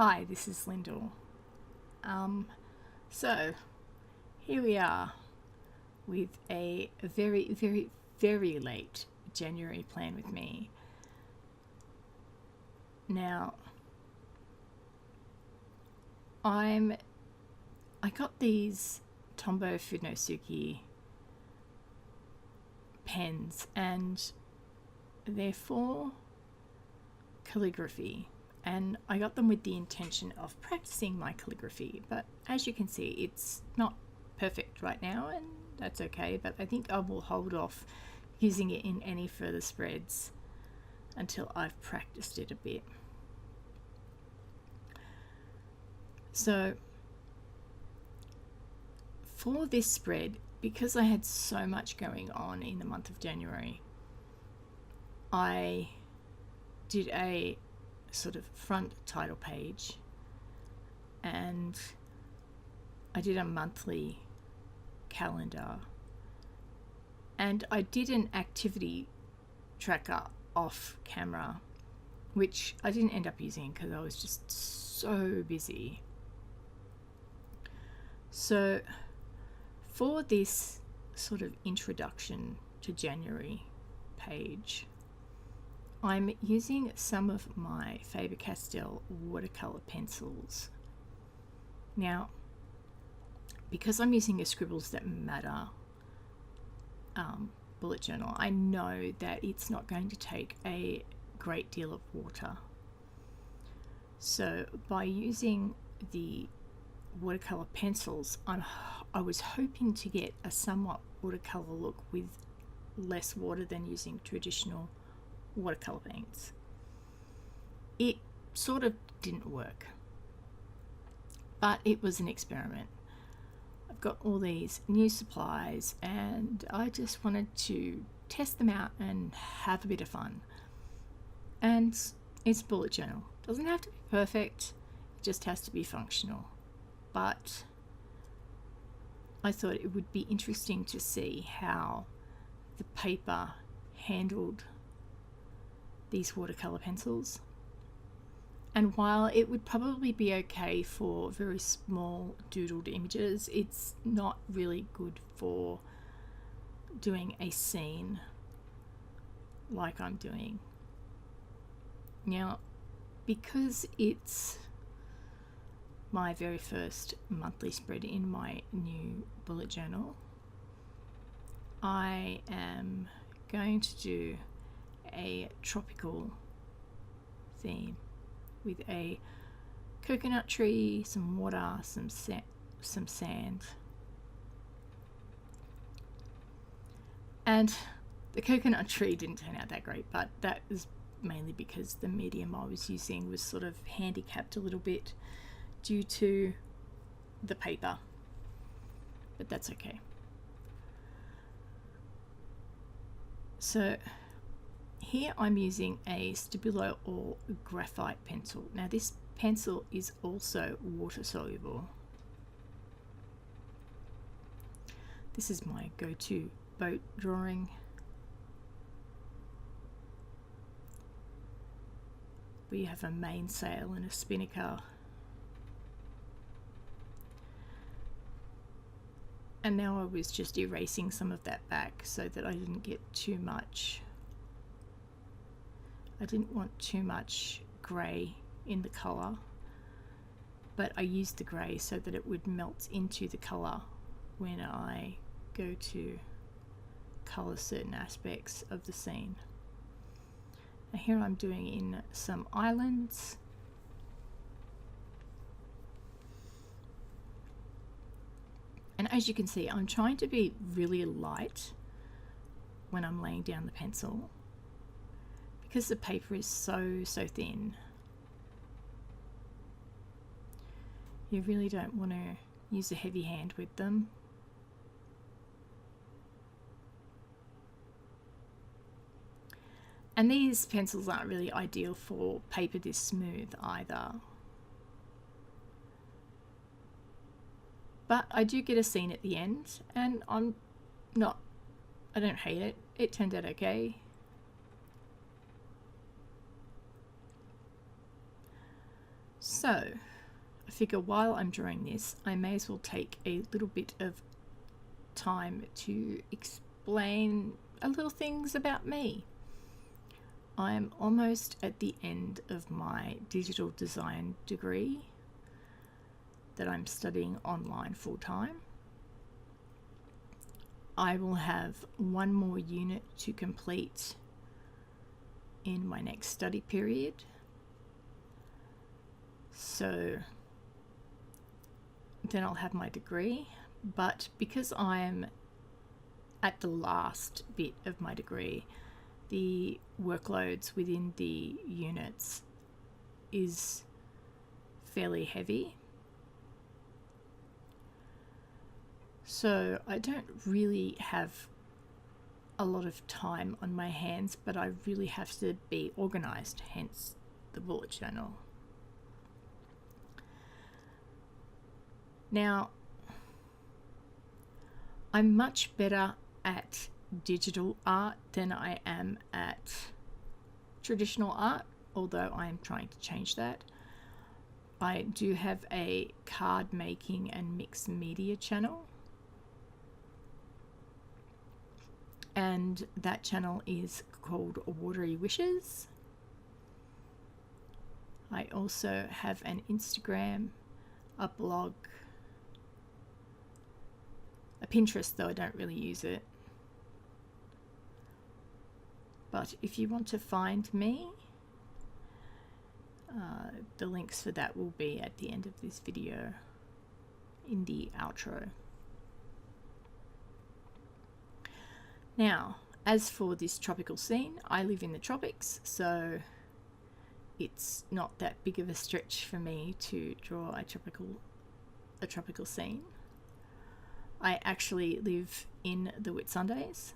Hi, this is Lyndall. So here we are with a very, very, very late January plan with me. Now, I got these Tombow Fudenosuke pens, and they're for calligraphy. And I got them with the intention of practicing my calligraphy, but as you can see, it's not perfect right now, and that's okay. But I think I will hold off using it in any further spreads until I've practiced it a bit. So for this spread, because I had so much going on in the month of January, I did a sort of front title page, and I did a monthly calendar, and I did an activity tracker off camera, which I didn't end up using because I was just so busy. So for this sort of introduction to January page, I'm using some of my Faber-Castell watercolor pencils. Now, because I'm using a Scribbles That Matter bullet journal, I know that it's not going to take a great deal of water. So by using the watercolor pencils, I was hoping to get a somewhat watercolor look with less water than using traditional watercolor paints. It sort of didn't work, but it was an experiment. I've got all these new supplies and I just wanted to test them out and have a bit of fun. And it's a bullet journal. It doesn't have to be perfect, it just has to be functional. But I thought it would be interesting to see how the paper handled these watercolor pencils. And while it would probably be okay for very small doodled images, it's not really good for doing a scene like I'm doing. Now, because it's my very first monthly spread in my new bullet journal, I am going to do a tropical theme with a coconut tree, some water, some sand. And the coconut tree didn't turn out that great, but that is mainly because the medium I was using was sort of handicapped a little bit due to the paper, but that's okay. So here I'm using a Stabilo or graphite pencil. Now this pencil is also water soluble. This is my go-to boat drawing. We have a mainsail and a spinnaker. And now I was just erasing some of that back so that I didn't get too much. I didn't want too much grey in the colour, but I used the grey so that it would melt into the colour when I go to colour certain aspects of the scene. Now here I'm doing in some islands. And as you can see, I'm trying to be really light when I'm laying down the pencil because the paper is so thin. You really don't want to use a heavy hand with them. And these pencils aren't really ideal for paper this smooth either. But I do get a scene at the end, and I don't hate it. It turned out okay. So I figure while I'm drawing this, I may as well take a little bit of time to explain a little things about me. I'm almost at the end of my digital design degree that I'm studying online full-time. I will have one more unit to complete in my next study period. So then I'll have my degree, but because I'm at the last bit of my degree, the workloads within the units is fairly heavy. So I don't really have a lot of time on my hands, but I really have to be organized, hence the bullet journal. Now, I'm much better at digital art than I am at traditional art, although I am trying to change that. I do have a card making and mixed media channel, and that channel is called Watery Wishes. I also have an Instagram, a blog, a Pinterest, though I don't really use it. But if you want to find me, the links for that will be at the end of this video in the outro. Now, as for this tropical scene, I live in the tropics, so it's not that big of a stretch for me to draw a tropical scene. I actually live in the Whitsundays,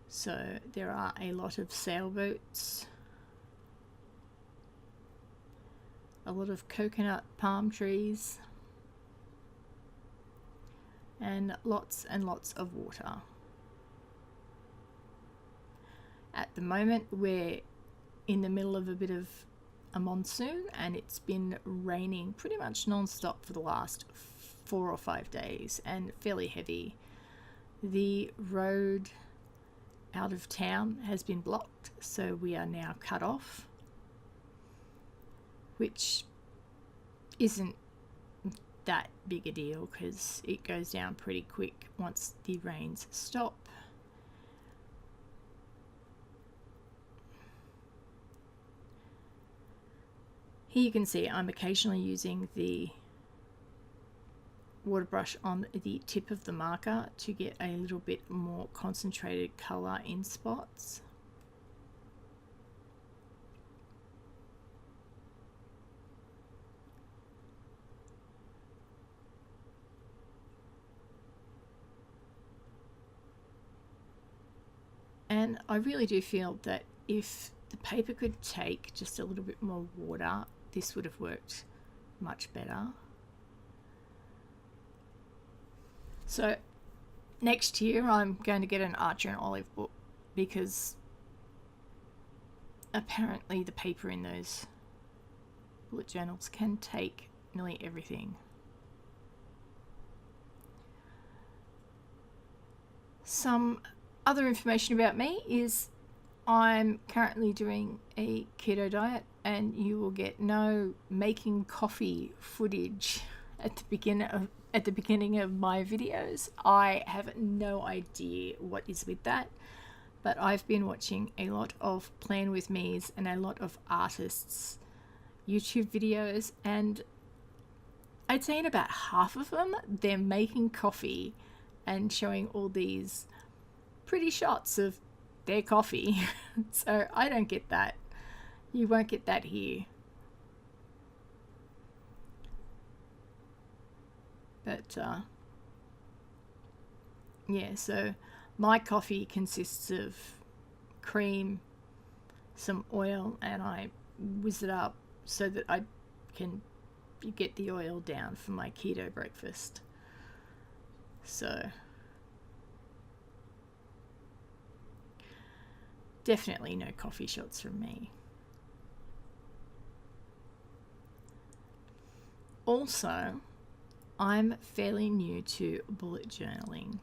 so there are a lot of sailboats, a lot of coconut palm trees, and lots of water. At the moment, we're in the middle of a bit of a monsoon, and it's been raining pretty much non-stop for the last 4 or 5 days, and fairly heavy. The road out of town has been blocked, so we are now cut off, which isn't that big a deal because it goes down pretty quick once the rains stop. Here you can see I'm occasionally using the water brush on the tip of the marker to get a little bit more concentrated colour in spots. And I really do feel that if the paper could take just a little bit more water, this would have worked much better. So next year I'm going to get an Archer and Olive book, because apparently the paper in those bullet journals can take nearly everything. Some other information about me is I'm currently doing a keto diet, and you will get no making coffee footage at the beginning of my videos. I have no idea what is with that, but I've been watching a lot of Plan With Me's and a lot of artists' YouTube videos, and I'd say in about half of them they're making coffee and showing all these pretty shots of their coffee. So I don't get that. You won't get that here. But yeah, so my coffee consists of cream, some oil, and I whiz it up so that I can get the oil down for my keto breakfast. So definitely no coffee shots from me. Also, I'm fairly new to bullet journaling.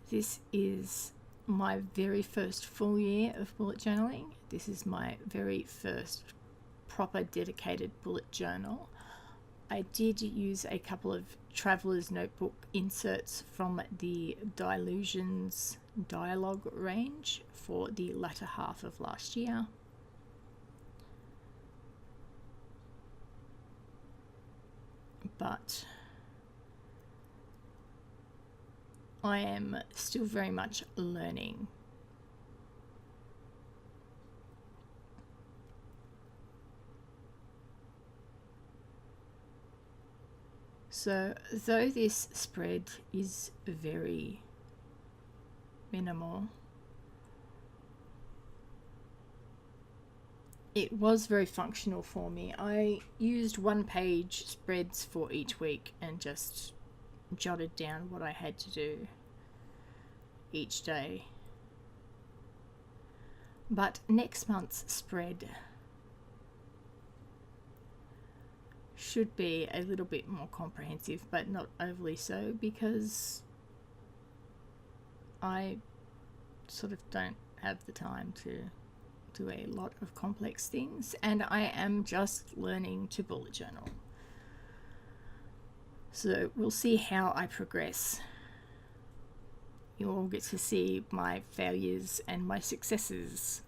This is my very first full year of bullet journaling. This is my very first proper dedicated bullet journal. I did use a couple of Traveler's Notebook inserts from the Dilutions dialogue range for the latter half of last year. But I am still very much learning. So, though this spread is very minimal, it was very functional for me. I used one-page spreads for each week and just jotted down what I had to do each day. But next month's spread should be a little bit more comprehensive, but not overly so, because I sort of don't have the time to do a lot of complex things, and I am just learning to bullet journal. So we'll see how I progress. You all get to see my failures and my successes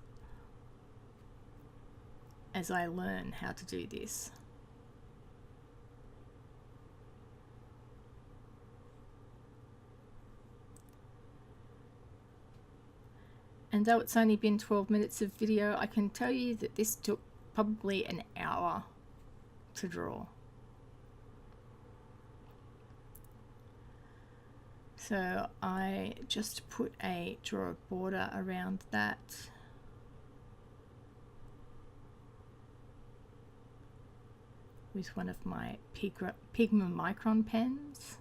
as I learn how to do this. And though it's only been 12 minutes of video, I can tell you that this took probably an hour to draw. So I just put a draw a border around that. With one of my Pigma Micron pens.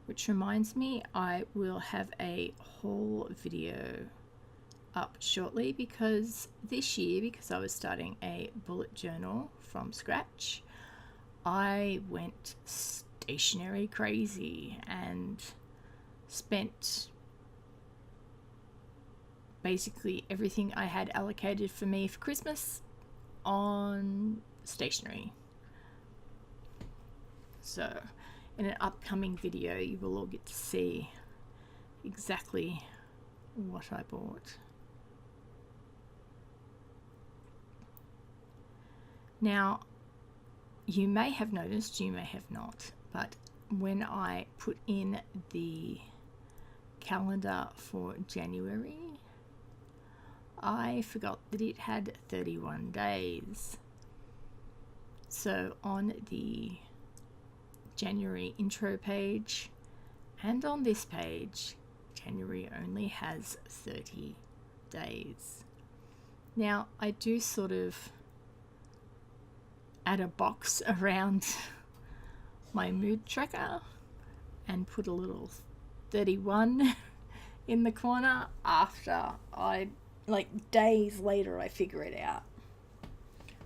Which reminds me, I will have a haul video up shortly, because this year, because I was starting a bullet journal from scratch, I went stationery crazy and spent basically everything I had allocated for me for Christmas on stationery. So in an upcoming video, you will all get to see exactly what I bought. Now, you may have noticed, you may have not, but when I put in the calendar for January, I forgot that it had 31 days. So on the January intro page and on this page, January only has 30 days. Now, I do sort of add a box around my mood tracker and put a little 31 in the corner after days later I figure it out.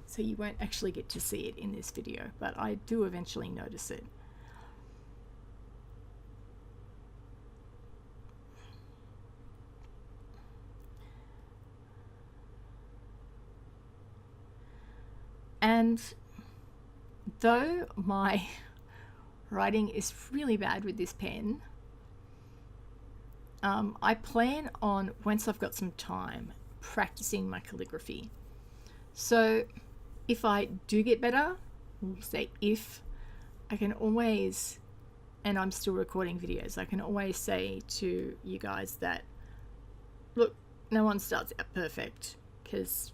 So you won't actually get to see it in this video, but I do eventually notice it. And though my writing is really bad with this pen, I plan on, once I've got some time, practicing my calligraphy. So if I do get better, we'll say if, I can always, and I'm still recording videos, I can always say to you guys that, look, no one starts out perfect, because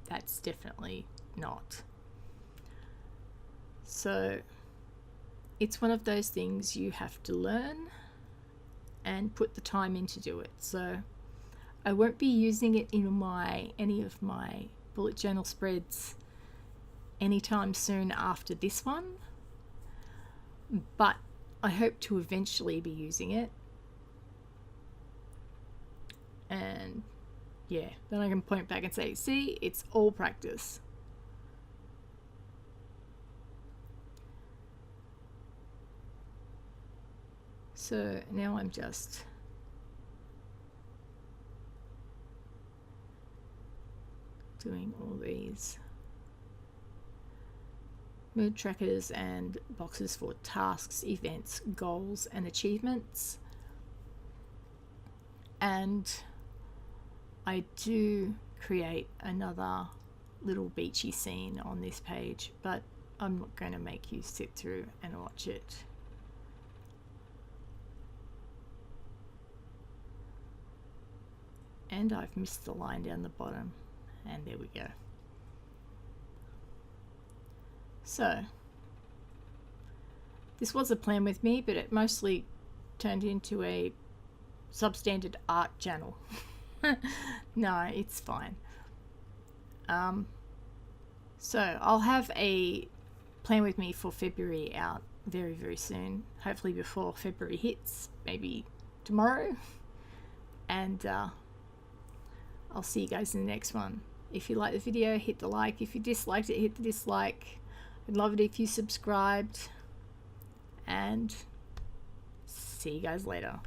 that's definitely not. So it's one of those things you have to learn and put the time in to do it. So I won't be using it in any of my bullet journal spreads anytime soon after this one, but I hope to eventually be using it. And yeah, then I can point back and say, see, it's all practice. So now I'm just doing all these mood trackers and boxes for tasks, events, goals, and achievements. And I do create another little beachy scene on this page, but I'm not going to make you sit through and watch it. And I've missed the line down the bottom, and there we go. So this was a plan with me, but it mostly turned into a substandard art channel. No, it's fine. So I'll have a plan with me for February out very, very soon. Hopefully before February hits, maybe tomorrow. And I'll see you guys in the next one. If you liked the video, hit the like. If you disliked it, hit the dislike. I'd love it if you subscribed. And see you guys later.